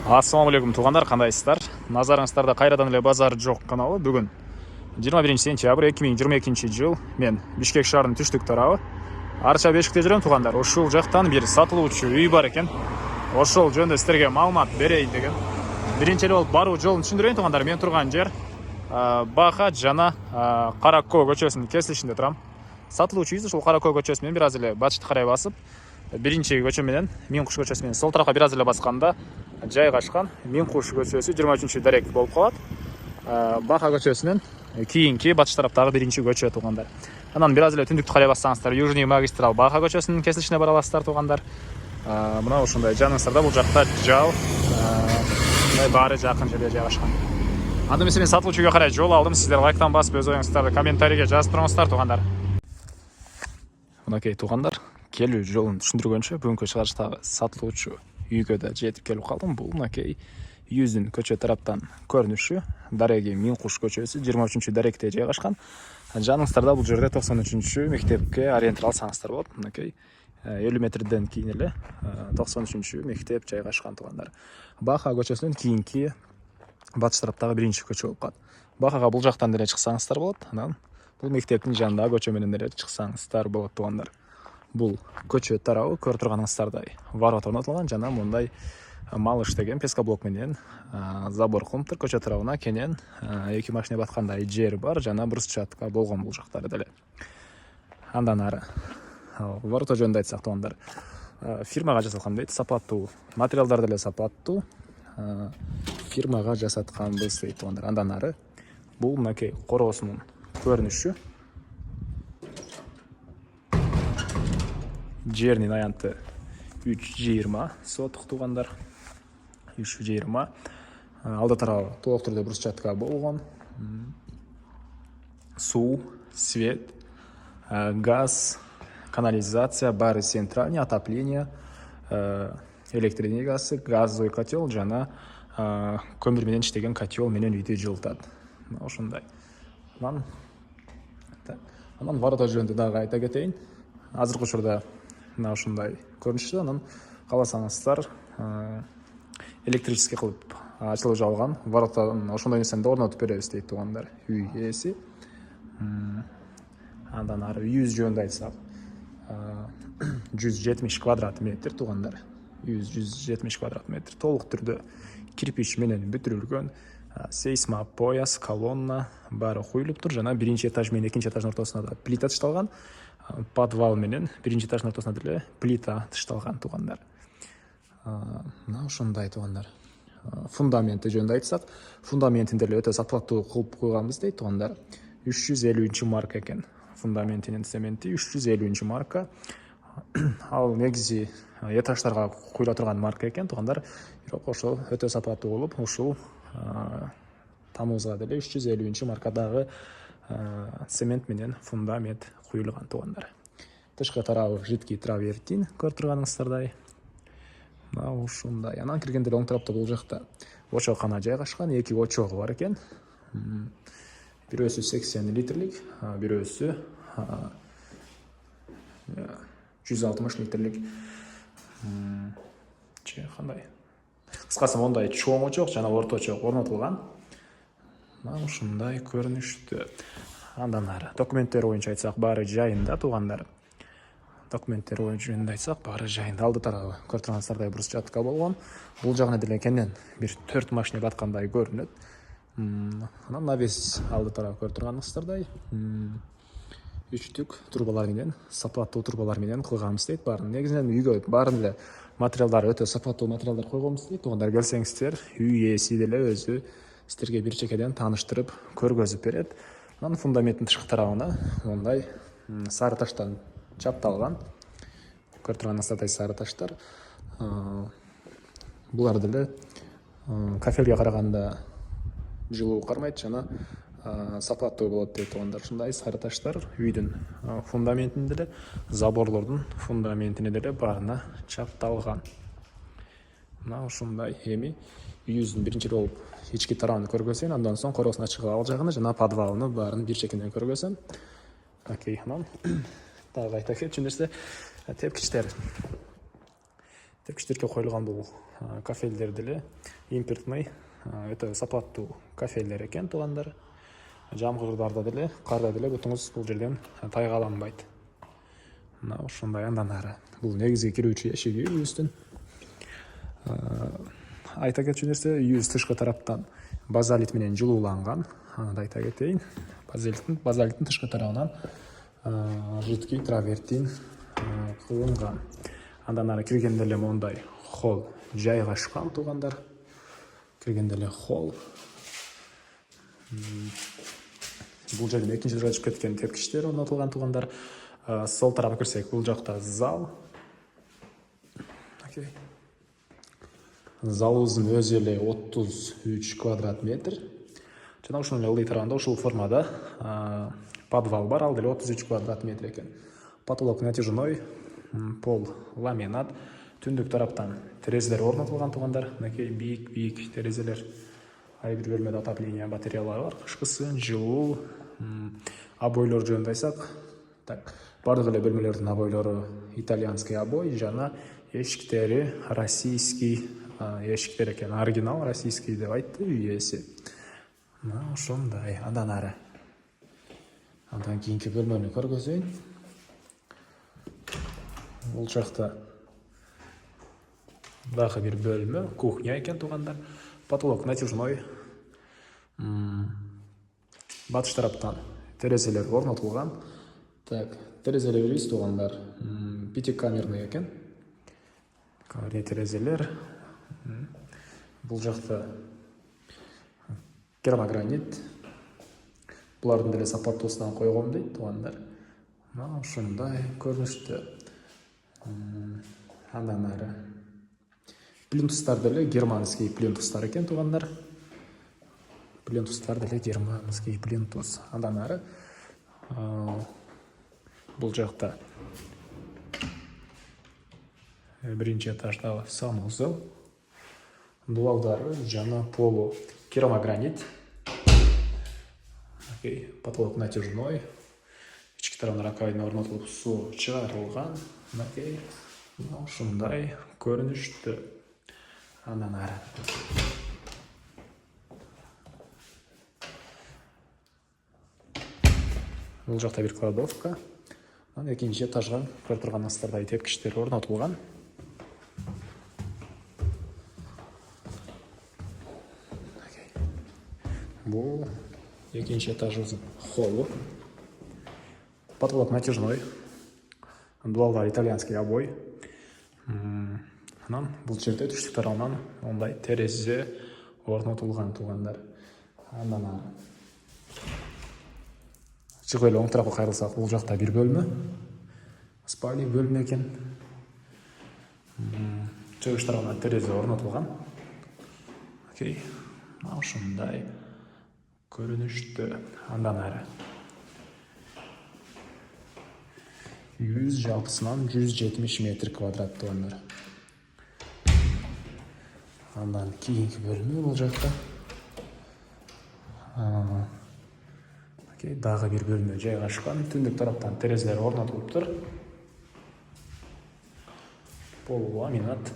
Ассалаумағалейкум туғандар, қандайсыздар? Назарыңыздарда қайрадан эле базар жоқ каналы. Бүгін 21 сентябрь 2022 жыл. Мен Бишкек шаарынын түштүк тарабы Арча бешикте жүрөм туғандар. Ушул жактан бир сатылуучу үй бар экен. Ошол жөнүндө силерге маалымат берейин деген. Биринчи болуп баруу жолун түшүндүрөйүн туғандар. Мен турган жер Баха жана Каракөө көчөсүнүн кесилишинде турам. Сатылуучу үй ушул Каракөө көчөсү менен бир аз эле батышты карай басып, биринчи көчө менен Миңкуш көчөсү менен сол тарапка бир аз эле басканда жайгашкан Миңкуш көчөсү 23 дарек болуп калат. Баха көчөсүнөн кийинки батыш тараптагы биринчи көчө тугандар. Анан бир аз эле түндүктү карай бассаңыздар, Южный магистрал Баха көчөсүнүн кесилишине бара аласыздар тугандар. Мына ушундай жаныңыздарда бул жакта жал, баары жакын жерде жайгашкан. Анда эмесе мен сатылуучу үйгө карай жол алдым. Сиздер лайктан басып, өз оюңуздарды комментарийге жазып туруңуздар тугандар. Мынакей тугандар, келүү жолун түшүндүргөнчө бүгүнкү чыгарыштагы сатылуучу үйгө да жетип келип калдым. Бул мынакей Юздүн көчө тараптан көрүнүшү. Дареги Миңкуш көчөсү 23 даректе жайгашкан. Жаныңыздарда бул жерде 93 мектепке ориентир алсаңыздар болот. Мынакей 50 метрден кийин эле 93 мектеп жайгашкан тугандар. Баха көчөсүнөн кийинки батыш тараптагы биринчи көчө болуп калат. Бахага бул жактан деле чыксаңыздар болот. Анан бул мектептин жанындагы көчө менен деле чыксаңыздар болот тугандар. Бул көчө тарабы көрүп турганыңыздардай ворота орнотулган жана мындай малыш деген пескоблок менен забор кылыныптыр. Көчө тарабына кенен эки машина баткандай жер бар жана брусчатка болгон бул жактары деле. Андан ары ворота жөнүндө айтсак тугандар, фирмага жасалган дейт, сапаттуу материалдар деле сапаттуу, фирмага жасатканбыз дейт тугандар. Андан ары бул мынакей короосунун көрүнүшү. Жернин аянты 320 сотук тугандар. 320. Алды тарабы толук түрдө брусчатка болгон. Суу, свет, газ, канализация, баары центральный, отопление, электр энергиясы, газовый котел жана көмүр менен иштеген котел менен үйдү жылытат. Ошондой. Анан ворота жөнүндө дагы айта кетейин. Азыркы учурда мына ушундай көрүнүштө. Анан кааласаңыздар электрический кылып ачылып жабылган воротаны ошондой нерсени орнотуп беребиз дейт тугандар үй ээси. Андан ары үйүбүз жөнүндө айтсак 170 квадрат метр тугандар. 170 квадрат метр толук түрдө кирпич менен бүтүрүлгөн. Сейсма пояс, колонна баары куюлуптур жана биринчи этаж менен экинчи этаждын ортосуна да плита тышталган. Подвал менен биринчи этаждын ортосуна деле плита тышталган тугандар. Мына ошондой тугандар. Фундаменти жөнүндө айтсак, фундаментин деле өтө сапаттуу кылып койганбыз дейт тугандар. 350 марка экен. Фундаментинин цементи 350 марка. Ал негизи этаждарга куюла турган марка экен тугандар. Бирок ошол өтө сапаттуу болуп, ушул тамызга деле 350 маркадагы цемент менен фундамент куюлган тугандар. Тышкы тарабы жидкий травертин көрүп турганыңыздардай. Мына ушундай. Анан киргенде оң тарапта бул жакта очоккана жайгашкан. Эки очогу бар экен. Бирөөсү 80 литрлик, бирөөсү 160 литрлик. Кандай? Кыскасы мондай чоң очок жана орто очок орнотулган. Мына ушундай көрүнүштө. Андан ары документтер боюнча айтсак баары жайында тугандар. Документтер боюнча айтсак баары жайында. Алды тарабы көрүп турганыңыздардай брусчатка болгон. Бул жагына деле кенен бир 4 машина баткандай көрүнөт. Анан навес алды тарабы көрүп турганыңыздардай үчтүк турбалар менен, сапаттуу турбалар менен кылганбыз дейт. Баарын негизинен үйгө баарын эле материалдары өтө сапаттуу материалдар койгонбуз дейт. Тугандар келсеңиздер, үй ээси деле өзү сиздерге бир чекеден тааныштырып көргөзүп берет. Анан фундаменттин тышкы тарабына мондай сары таштан чапталган. Көрүп турганыңыздардай сары таштар. Булар деле кафелге караганда жылуу кармайт жана сапаттуу болот дейт тугандар. Ушундай сары таштар үйдүн фундаментине деле, заборлордун фундаментине деле баарына чапталган. Мына ушундай. Эми үйүбүздүн биринчи болуп ички тарабын көргөзөйүн, андан соң короосун ачыгы ал жагын жана подвалын баарын бир чекинен көргөзөм. Окей, анан дагы айта кетчү нерсе тепкичтер. тепкичтерге коюлган бул кафелдер деле импортный өтө сапаттуу кафелдер экен туугандар. Жамгырдарда деле, карда деле бутуңуз бул жерден тайгаланбайт. Мына ошондой. Андан ары бул негизги кирүүчү эшиги үйүбүздүн. Айта кетчү нерсе, үйүбүз тышкы тараптан базалит менен жылууланган. Аны да айта кетейин. Базалиттин тышкы тарабынан жидкий травертин кылынган. Андан ары киргенде эле мондай холл жайгашкан туугандар. Киргенде эле холл. Бул жерден экинчи этажга чыгып кеткен тепкичтер орнотулган туугандар. Сол тарапка кирсек, бул жакта зал. Залыбыздын өзү эле 33 квадрат метр. Жана ушунун эле ылдый тарабында ушул формада подвал бар, ал деле 33 квадрат метр экен. Потолок натяжной, пол ламинат. Түндүк тараптан терезелер орнотулган туугандар. Мынакей бийик терезелер. Ай бир бөлмөдө отопление батареялары бар. Кышкысы жылуу. Обойлор жөнүндө айтсак, бардык эле бөлмөлөрдүн обойлору итальянский обой жана эшиктери российский эшиктер экен. Оригинал российский деп айтты үй ээси. Мына ошондой. Андан ары. Андан кийинки бөлмөнү көргөзөйүн. Бул жакта дагы бир бөлмө, кухня экен туугандар. Потолок натяжной. Батыш тараптан терезелер орнотулган. Терезелерибиз туугандар пятикамерный экен. Терезелер. Бул жакта керамогранит. Булардын деле сапаттуусунан койгом дейт туугандар. Мына ушундай көрүнүштө. Андан ары плинтустар деле германский плинтустар экен туугандар. Плинтустар деле германский плинтус. Андан ары бул жакта биринчи этажда санузел. Дуалдары жана полу керамогранит. Потолок натяжной. Ички тарабына раковина орнотулуп, суу чыгарылган. Ушундай көрүнүштө. Андан ары бул жакта бир кладовка. Экинчи этажга көрүп турганыңыздардай тепкичтер орнотулган. Бул экинчи этажыбыздын холлу. Потолок натяжной. Дуалдар итальянский обой. Анан бул жерде түштүк тарабынан мондай терезе орнотулган туугандар. Андан ары чыгып эле оң тарапка кайрылсак, бул жакта бир бөлмө. Спальный бөлмө экен. Чыгыш тарабынан терезе орнотулган. Ушундай көрүнүштө. Андан ары үйүбүз жалпысынан 170 метр квадрат туугандар. Андан кийинки бөлмө бул жакта. Дагы бир бөлмө жайгашкан. Түндүк тараптан терезелер орнотулуптур. Пол ламинат.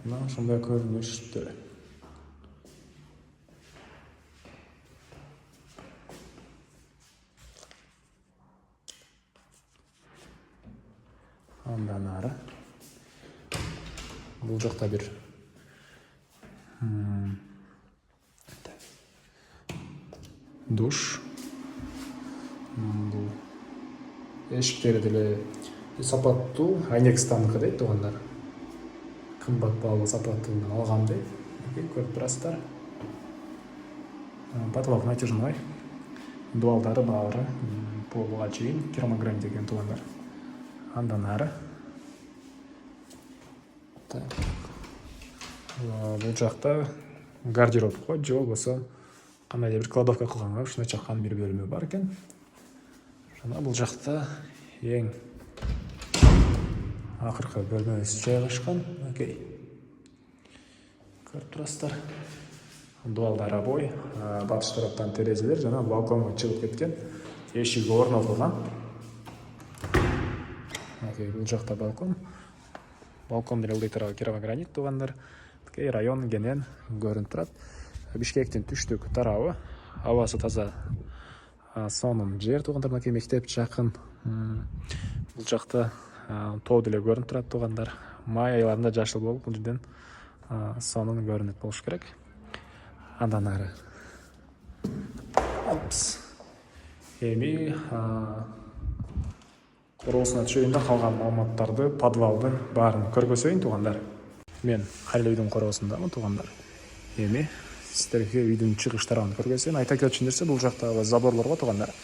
Мына ошондой көрүнүштө. Андан ары бул жакта бир душ. Бул эшиктери деле сапаттуу, Айнекстандыкы дейт туугандар. Кымбат баалуу сапаттууну алган дейт. Көрүп турасыздар. Потолок натяжной. Дуалдары баары полуга чейин керамогранит экен туугандар. Андан ары бул жакта гардеробко же болбосо кандайдыр бир кладовка кылганга ушуна чаккан бир бөлмө бар экен. Жана бул жакта эң акыркы бөлмөбүз жайгашкан. Көрүп турасыздар. Дуалдар обой, батыш тараптан терезелер жана балконго чыгып кеткен эшиги орнотулган. Бул жакта балкон. Балкон деле ылдый тарабы керамогранит туугандар. Район кенен көрүнүп турат. Бишкектин түштүк тарабы, абасы таза, сонун жер туугандар. Мынакей мектеп жакын. Бул жакта тоо деле көрүнүп турат туугандар. Май айларында жашыл болуп, бул жерден сонун көрүнөт болуш керек. Андан ары эми курулуусуна чейин калган маалыматтарды, подвалдын баарын көргөзөйүн туугандар. Мен Халил үйдүн короосундамын туугандар. Эми сиздерге үйдүн чыгыш тарабын көргөзөйүн. Айта кетчү нерсе, бул жактагы заборлорго туугандар,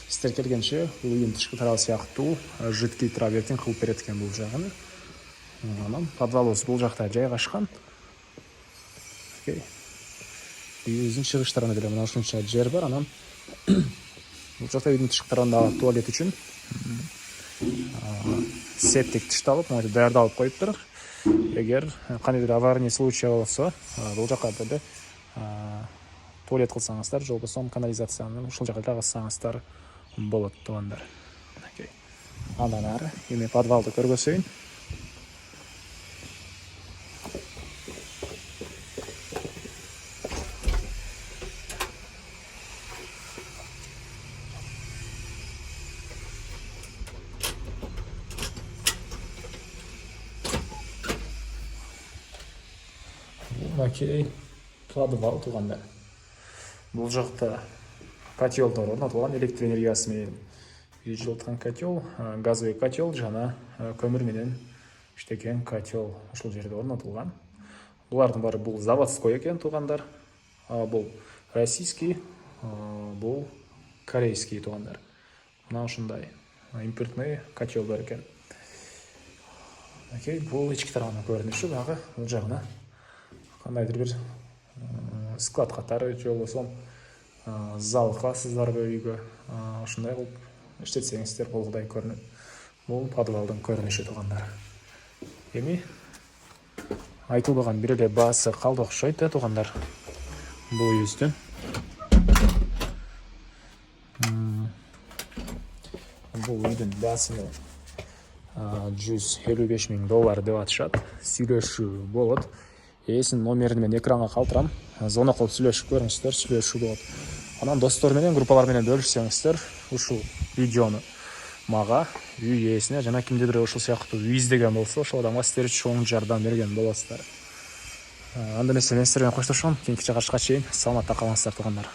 сиздер келгенче бул үйдүн тышкы тарабы сыяктуу жидкий травертин кылып берет экен бул жагын. Анан подвалыбыз бул жакта жайгашкан. Үйүбүздүн чыгыш тарабында деле мына ушунча жер бар. Анан бул жакта үйдүн тышкы тарабындагы туалет үчүн септик тышталып, даярдалып коюптур. Эгер кандайдыр аварийный случай болсо, бул жака деле туалет кылсаңыздар, же болбосо канализацияны ушул жака тагызсаңыздар болот туугандар. Андан ары эми подвалды көргөзөйүн. Мынакей подвал туугандар. Бул жакта котелдор орнотулган, электр энергиясы менен жылыткан котел, газовый котел жана көмүр менен иштеген котел ушул жерде орнотулган. Булардын баары бул заводской экен туугандар. Бул российский, бул корейский туугандар. Мына ушундай импортный котелдор экен. Бул ички тарабынын көрүнүшү, дагы бул жагына кандайдыр бир склад катары, же болбосо зал кыласыздарбы үйгө, ушундай кылып иштетсеңиздер болгудай көрүнөт. Бул подвалдын көрүнүшү туугандар. Эми айтылбаган бир эле баасы калды окшойт туугандар. Бул үйүбүздүн бул үйдүн баасыны $155,000 деп атышат. Сүйлөшүү болот. Эсин номерин мен экранга калтырам. Звонок кылып сүйлөшүп көрүңүздөр, сүйлөшүү болот. Анан достор менен, группалар менен бөлүшсөңүздөр, ушул видеону мага, үй ээсине жана кимдир ушул сыяктуу үй издеген болсо, ошол адамга сиздер чоң жардам берген болосуздар. Анда эмесе мен сиздер менен коштошом. Кийинки чыгарышка чейин саламатта калыңыздар туугандар.